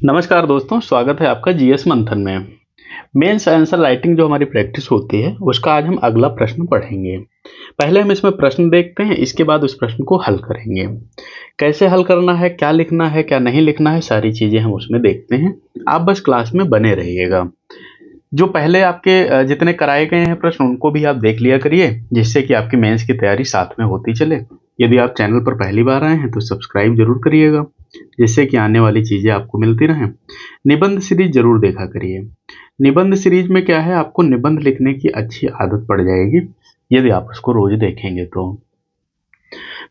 नमस्कार दोस्तों, स्वागत है आपका जीएस मंथन में। मेंस आंसर राइटिंग जो हमारी प्रैक्टिस होती है उसका आज हम अगला प्रश्न पढ़ेंगे। पहले हम इसमें प्रश्न देखते हैं, इसके बाद उस प्रश्न को हल करेंगे। कैसे हल करना है, क्या लिखना है, क्या नहीं लिखना है, सारी चीज़ें हम उसमें देखते हैं। आप बस क्लास में बने रहिएगा। जो पहले आपके जितने कराए गए हैं प्रश्न उनको भी आप देख लिया करिए, जिससे कि आपकी मेंस की तैयारी साथ में होती चले। यदि आप चैनल पर पहली बार आए हैं तो सब्सक्राइब जरूर करिएगा, जिससे कि आने वाली चीज़ें आपको मिलती रहें। निबंध सीरीज जरूर देखा करिए। निबंध सीरीज में क्या है, आपको निबंध लिखने की अच्छी आदत पड़ जाएगी यदि आप उसको रोज देखेंगे तो।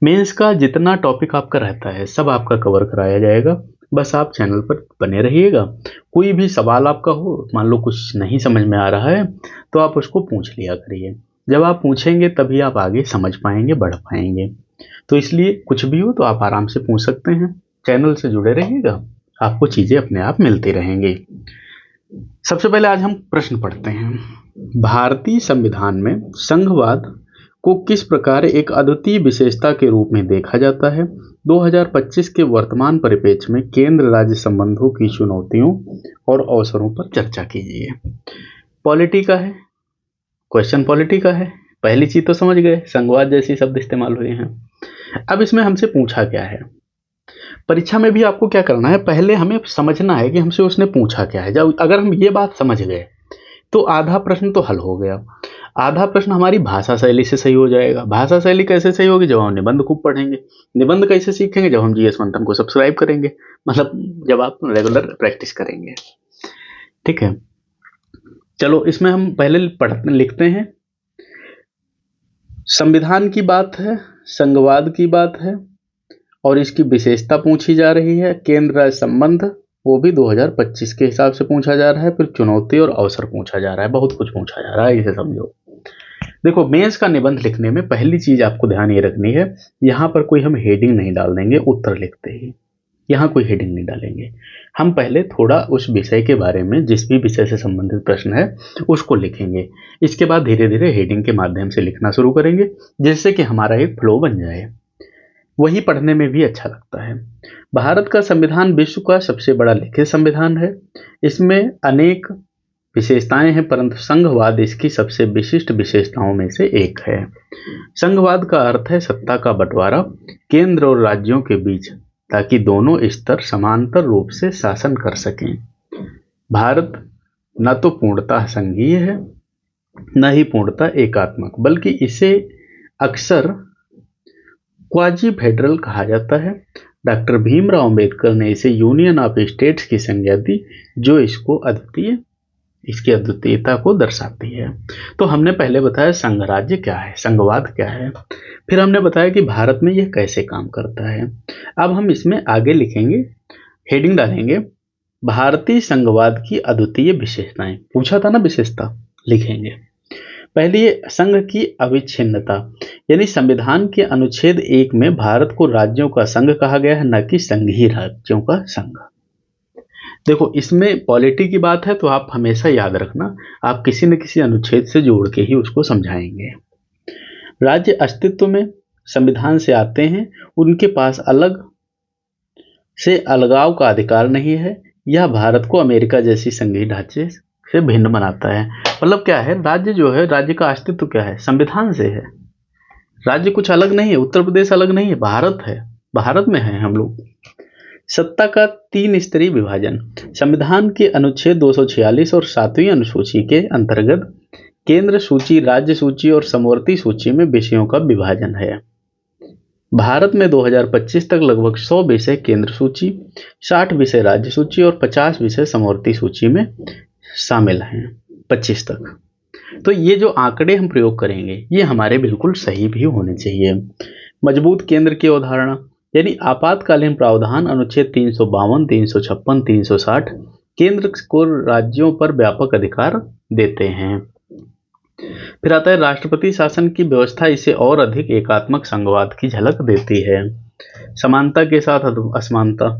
मेंस का जितना टॉपिक आपका रहता है सब आपका कवर कराया जाएगा। बस आप चैनल पर बने रहिएगा। कोई भी सवाल आपका हो, मान लो कुछ नहीं समझ में आ रहा है तो आप उसको पूछ लिया करिए। जब आप पूछेंगे तभी आप आगे समझ पाएंगे, बढ़ पाएंगे। तो इसलिए कुछ भी हो तो आप आराम से पूछ सकते हैं। चैनल से जुड़े रहिएगा, आपको चीजें अपने आप मिलती रहेंगी। सबसे पहले आज हम प्रश्न पढ़ते हैं। भारतीय संविधान में संघवाद को किस प्रकार एक अद्वितीय विशेषता के रूप में देखा जाता है? 2025 के वर्तमान परिप्रेक्ष्य में केंद्र राज्य संबंधों की चुनौतियों और अवसरों पर चर्चा कीजिए। पॉलिटी का है, क्वेश्चन पॉलिटी का है। पहली चीज तो समझ गए, संघवाद जैसी शब्द इस्तेमाल हुए हैं। अब इसमें हमसे पूछा क्या है? परीक्षा में भी आपको क्या करना है, पहले हमें समझना है कि हमसे उसने पूछा क्या है। जब अगर हम ये बात समझ गए तो आधा प्रश्न तो हल हो गया। आधा प्रश्न हमारी भाषा शैली से सही हो जाएगा। भाषा शैली कैसे सही होगी? जब हम निबंध खूब पढ़ेंगे। निबंध कैसे सीखेंगे? जब हम जीएस मंथन को सब्सक्राइब करेंगे, मतलब जब आप रेगुलर प्रैक्टिस करेंगे। ठीक है, चलो इसमें हम पहले पढ़ते लिखते हैं। संविधान की बात है, संघवाद की बात है और इसकी विशेषता पूछी जा रही है। केंद्र राज्य संबंध वो भी 2025 के हिसाब से पूछा जा रहा है। फिर चुनौती और अवसर पूछा जा रहा है, बहुत कुछ पूछा जा रहा है, इसे समझो। देखो, मेंस का निबंध लिखने में पहली चीज आपको ध्यान ये रखनी है, यहाँ पर कोई हम हेडिंग नहीं डाल देंगे उत्तर लिखते ही। यहाँ कोई हेडिंग नहीं डालेंगे। हम पहले थोड़ा उस विषय के बारे में, जिस भी विषय से संबंधित प्रश्न है उसको लिखेंगे। इसके बाद धीरे धीरे हेडिंग के माध्यम से लिखना शुरू करेंगे, जिससे कि हमारा एक फ्लो बन जाए। वही पढ़ने में भी अच्छा लगता है। भारत का संविधान विश्व का सबसे बड़ा लिखित संविधान है। इसमें अनेक विशेषताएं हैं, परंतु संघवाद इसकी सबसे विशिष्ट विशेषताओं में से एक है। संघवाद का अर्थ है सत्ता का बंटवारा केंद्र और राज्यों के बीच, ताकि दोनों स्तर समांतर रूप से शासन कर सकें। भारत न तो पूर्णतः संघीय है, न ही पूर्णतः एकात्मक, बल्कि इसे अक्सर क्वाजी फेडरल कहा जाता है। डॉक्टर भीमराव अंबेडकर ने इसे यूनियन ऑफ स्टेट्स की संज्ञा दी, जो इसकी अद्वितीयता को दर्शाती है। तो हमने पहले बताया संघराज्य क्या है, संघवाद क्या है। फिर हमने बताया कि भारत में यह कैसे काम करता है। अब हम इसमें आगे लिखेंगे, हेडिंग डालेंगे, भारतीय संघवाद की अद्वितीय विशेषताएं। पूछा था ना विशेषता, लिखेंगे। पहली संघ की अविच्छिन्नता, यानी संविधान के अनुच्छेद 1 में भारत को राज्यों का संघ कहा गया है, न कि संघीय राज्यों का संघ। देखो, इसमें पॉलिटी की बात है तो आप हमेशा याद रखना, आप किसी न किसी अनुच्छेद से जोड़ के ही उसको समझाएंगे। राज्य अस्तित्व में संविधान से आते हैं, उनके पास अलग से अलगाव का अधिकार नहीं है। यह भारत को अमेरिका जैसी संघीय ढांचे से भिन्न बनाता है। मतलब क्या है, राज्य जो है, राज्य का अस्तित्व क्या है, संविधान से है। राज्य कुछ अलग नहीं है, उत्तर प्रदेश अलग नहीं है, भारत है, भारत में है हम लोग। सत्ता का 3 स्तरीय विभाजन, संविधान के अनुच्छेद 246 और 7वीं अनुसूची के अंतर्गत केंद्र सूची, राज्य सूची और समवर्ती सूची में विषयों का विभाजन है। भारत में 2025 तक लगभग 100 विषय केंद्र सूची, 60 विषय राज्य सूची और 50 विषय समवर्ती सूची में शामिल हैं। 25 तक। तो ये जो आंकड़े हम प्रयोग करेंगे ये हमारे बिल्कुल सही भी होने चाहिए। मजबूत केंद्र की अवधारणा, यानी आपातकालीन प्रावधान अनुच्छेद 352, 356, 360 केंद्र को राज्यों पर व्यापक अधिकार देते हैं। फिर आता है राष्ट्रपति शासन की व्यवस्था, इसे और अधिक एकात्मक संघवाद की झलक देती है। समानता के साथ असमानता,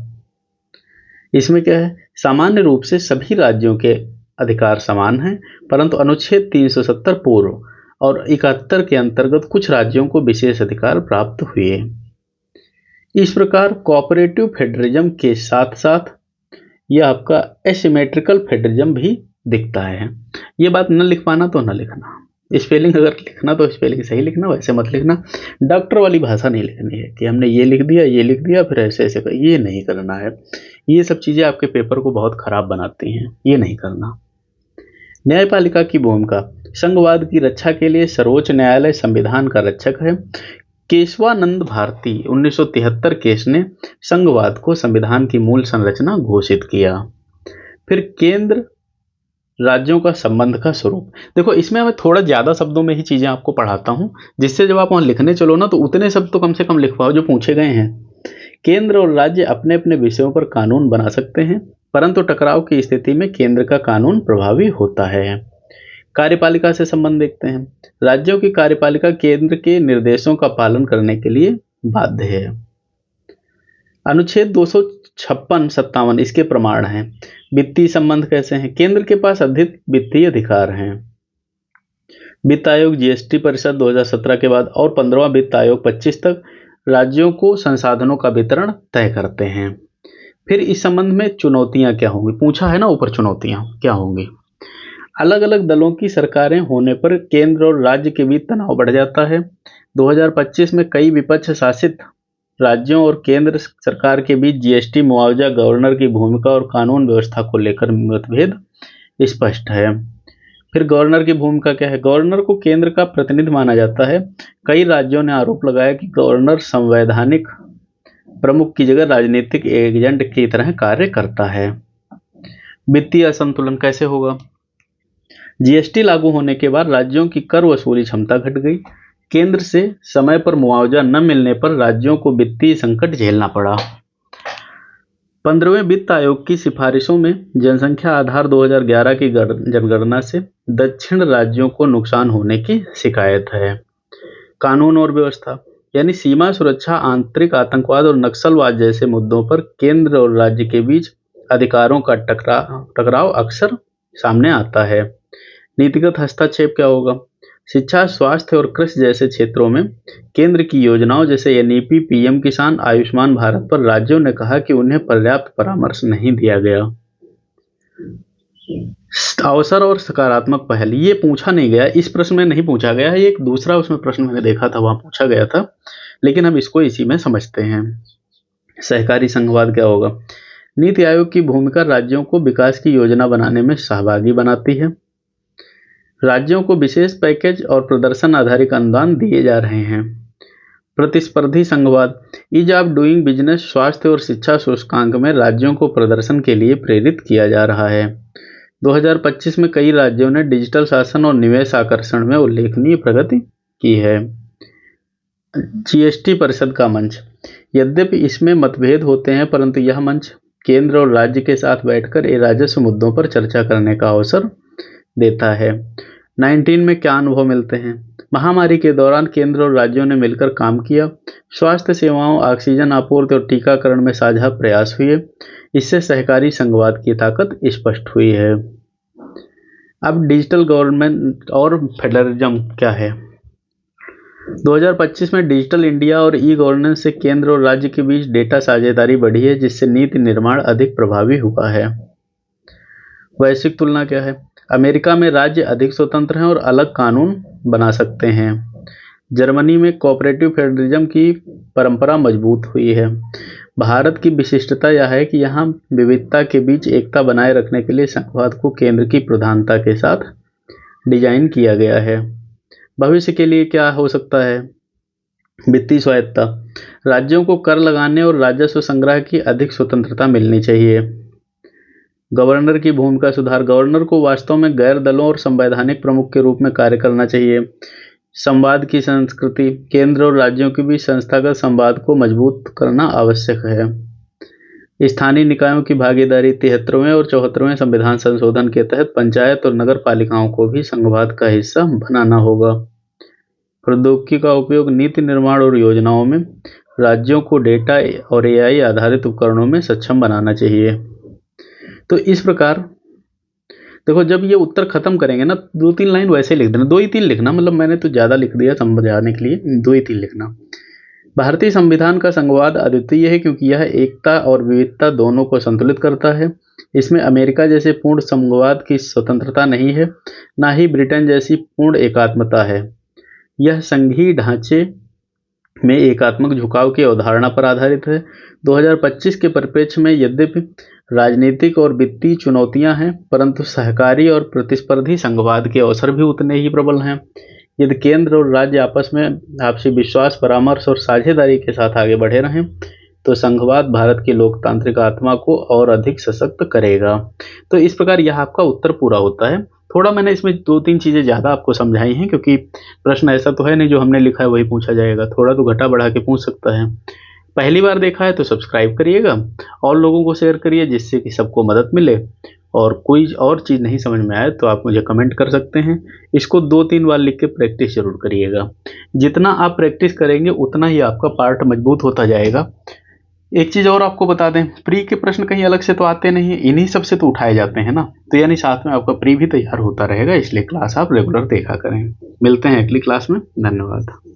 इसमें क्या है, सामान्य रूप से सभी राज्यों के अधिकार समान हैं, परंतु अनुच्छेद 370 पूर्व और 71 के अंतर्गत कुछ राज्यों को विशेष अधिकार प्राप्त हुए। इस प्रकार कोऑपरेटिव फेडरलिज्म के साथ साथ यह आपका एसिमेट्रिकल फेडरलिज्म भी दिखता है। ये बात न लिख पाना तो न लिखना, स्पेलिंग अगर लिखना तो स्पेलिंग सही लिखना, वैसे मत लिखना। डॉक्टर वाली भाषा नहीं लिखनी है कि हमने ये लिख दिया, ये लिख दिया, फिर ऐसे ऐसे कर, ये नहीं करना है। ये सब चीज़ें आपके पेपर को बहुत खराब बनाती हैं, ये नहीं करना। न्यायपालिका की भूमिका, संघवाद की रक्षा के लिए सर्वोच्च न्यायालय संविधान का रक्षक है। केशवानंद भारती 1973 केस ने संघवाद को संविधान की मूल संरचना घोषित किया। फिर केंद्र राज्यों का संबंध का स्वरूप, देखो इसमें मैं थोड़ा ज़्यादा शब्दों में ही चीज़ें आपको पढ़ाता हूँ, जिससे जब आप वहाँ लिखने चलो ना तो उतने शब्द तो कम से कम लिख पाओ जो पूछे गए हैं। केंद्र और राज्य अपने अपने विषयों पर कानून बना सकते हैं, परंतु टकराव की स्थिति में केंद्र का कानून प्रभावी होता है। कार्यपालिका से संबंध देखते हैं। राज्यों की कार्यपालिका केंद्र के निर्देशों का पालन करने के लिए बाध्य है। अनुच्छेद 256-57 इसके प्रमाण हैं। वित्तीय संबंध कैसे हैं? केंद्र के पास अधिक वित्तीय अधिकार हैं। वित्त आयोग जीएसटी परिषद 2017 के बाद और 15वां वित्त आयोग 25 तक राज्यों को संसाधनों का वितरण तय करते हैं। फिर इस संबंध में चुनौतियां क्या होंगी, पूछा है ना ऊपर, चुनौतियां क्या होंगी। अलग अलग दलों की सरकारें होने पर केंद्र और राज्य के बीच तनाव बढ़ जाता है। 2025 में कई विपक्ष शासित राज्यों और केंद्र सरकार के बीच जीएसटी, मुआवजा, गवर्नर की भूमिका और कानून व्यवस्था को लेकर मतभेद स्पष्ट है। फिर गवर्नर की भूमिका क्या है? गवर्नर को केंद्र का प्रतिनिधि माना जाता है। कई राज्यों ने आरोप लगाया कि गवर्नर संवैधानिक प्रमुख की जगह राजनीतिक एजेंट की तरह कार्य करता है। वित्तीय असंतुलन कैसे होगा? जीएसटी लागू होने के बाद राज्यों की कर वसूली क्षमता घट गई। केंद्र से समय पर मुआवजा न मिलने पर राज्यों को वित्तीय संकट झेलना पड़ा। 15वें वित्त आयोग की सिफारिशों में जनसंख्या आधार 2011 की जनगणना से दक्षिण राज्यों को नुकसान होने की शिकायत है। कानून और व्यवस्था, यानी सीमा सुरक्षा, आंतरिक आतंकवाद और नक्सलवाद जैसे मुद्दों पर केंद्र और राज्य के बीच अधिकारों का टकराव अक्सर सामने आता है। नीतिगत हस्तक्षेप क्या होगा? शिक्षा, स्वास्थ्य और कृषि जैसे क्षेत्रों में केंद्र की योजनाओं जैसे एनईपी, पीएम किसान, आयुष्मान भारत पर राज्यों ने कहा कि उन्हें पर्याप्त परामर्श नहीं दिया गया। अवसर और सकारात्मक पहल, ये पूछा नहीं गया, इस प्रश्न में नहीं पूछा गया है। एक दूसरा उसमें प्रश्न मैंने देखा था, वहां पूछा गया था, लेकिन हम इसको इसी में समझते हैं। सहकारी संघवाद क्या होगा? नीति आयोग की भूमिका राज्यों को विकास की योजना बनाने में सहभागी बनाती है। राज्यों को विशेष पैकेज और प्रदर्शन आधारित अनुदान दिए जा रहे हैं। प्रतिस्पर्धी संघवाद, ईज ऑफ डूइंग बिजनेस, स्वास्थ्य और शिक्षा सूचकांक में राज्यों को प्रदर्शन के लिए प्रेरित किया जा रहा है। 2025 में कई राज्यों ने डिजिटल शासन और निवेश आकर्षण में उल्लेखनीय प्रगति की है। जीएसटी परिषद का मंच, यद्यपि इसमें मतभेद होते हैं, परंतु यह मंच केंद्र और राज्य के साथ बैठकर राजस्व मुद्दों पर चर्चा करने का अवसर देता है। 19 में क्या अनुभव मिलते हैं? महामारी के दौरान केंद्र और राज्यों ने मिलकर काम किया। स्वास्थ्य सेवाओं, ऑक्सीजन आपूर्ति और टीकाकरण में साझा प्रयास हुए। इससे सहकारी संघवाद की ताकत स्पष्ट हुई है। अब डिजिटल गवर्नमेंट और फेडरलिज्म क्या है? 2025 में डिजिटल इंडिया और ई गवर्नेंस से केंद्र और राज्य के बीच डेटा साझेदारी बढ़ी है, जिससे नीति निर्माण अधिक प्रभावी हुआ है। वैश्विक तुलना क्या है? अमेरिका में राज्य अधिक स्वतंत्र हैं और अलग कानून बना सकते हैं। जर्मनी में कोऑपरेटिव फेडरलिज्म की परंपरा मजबूत हुई है। भारत की विशिष्टता यह है कि यहाँ विविधता के बीच एकता बनाए रखने के लिए संघवाद को केंद्र की प्रधानता के साथ डिजाइन किया गया है। भविष्य के लिए क्या हो सकता है? वित्तीय स्वायत्तता, राज्यों को कर लगाने और राजस्व संग्रह की अधिक स्वतंत्रता मिलनी चाहिए। गवर्नर की भूमिका सुधार, गवर्नर को वास्तव में गैर दलों और संवैधानिक प्रमुख के रूप में कार्य करना चाहिए। संवाद की संस्कृति, केंद्र और राज्यों के बीच संस्थागत संवाद को मजबूत करना आवश्यक है। स्थानीय निकायों की भागीदारी, 73वें और 74वें संविधान संशोधन के तहत पंचायत और नगर पालिकाओं को भी संघवाद का हिस्सा बनाना होगा। प्रौद्योगिकी का उपयोग, नीति निर्माण और योजनाओं में राज्यों को डेटा और एआई आधारित उपकरणों में सक्षम बनाना चाहिए। तो इस प्रकार देखो, जब ये उत्तर खत्म करेंगे ना, 2-3 लाइन वैसे लिख देना, 2 ही 3 लिखना, मतलब मैंने तो ज़्यादा लिख दिया समझाने के लिए, 2 ही 3 लिखना। भारतीय संविधान का संघवाद अद्वितीय है क्योंकि यह एकता और विविधता दोनों को संतुलित करता है। इसमें अमेरिका जैसे पूर्ण संघवाद की स्वतंत्रता नहीं है, ना ही ब्रिटेन जैसी पूर्ण एकात्मता है। यह संघीय ढांचे में एकात्मक झुकाव की अवधारणा पर आधारित है। 2025 के परिप्रेक्ष्य में यद्यपि राजनीतिक और वित्तीय चुनौतियां हैं, परंतु सहकारी और प्रतिस्पर्धी संघवाद के अवसर भी उतने ही प्रबल हैं। यदि केंद्र और राज्य आपस में आपसी विश्वास, परामर्श और साझेदारी के साथ आगे बढ़े रहें, तो संघवाद भारत की लोकतांत्रिक आत्मा को और अधिक सशक्त करेगा। तो इस प्रकार यह आपका उत्तर पूरा होता है। थोड़ा मैंने इसमें 2-3 चीज़ें ज़्यादा आपको समझाई हैं, क्योंकि प्रश्न ऐसा तो है नहीं जो हमने लिखा है वही पूछा जाएगा, थोड़ा तो घटा बढ़ा के पूछ सकता है। पहली बार देखा है तो सब्सक्राइब करिएगा और लोगों को शेयर करिए, जिससे कि सबको मदद मिले। और कोई और चीज़ नहीं समझ में आए तो आप मुझे कमेंट कर सकते हैं। इसको 2-3 बार लिख के प्रैक्टिस जरूर करिएगा। जितना आप प्रैक्टिस करेंगे उतना ही आपका पार्ट मजबूत होता जाएगा। एक चीज़ और आपको बता दें, प्री के प्रश्न कहीं अलग से तो आते नहीं है, इन्हीं सब से तो उठाए जाते हैं ना, तो यानी साथ में आपका प्री भी तैयार होता रहेगा। इसलिए क्लास आप रेगुलर देखा करें। मिलते हैं अगली क्लास में। धन्यवाद।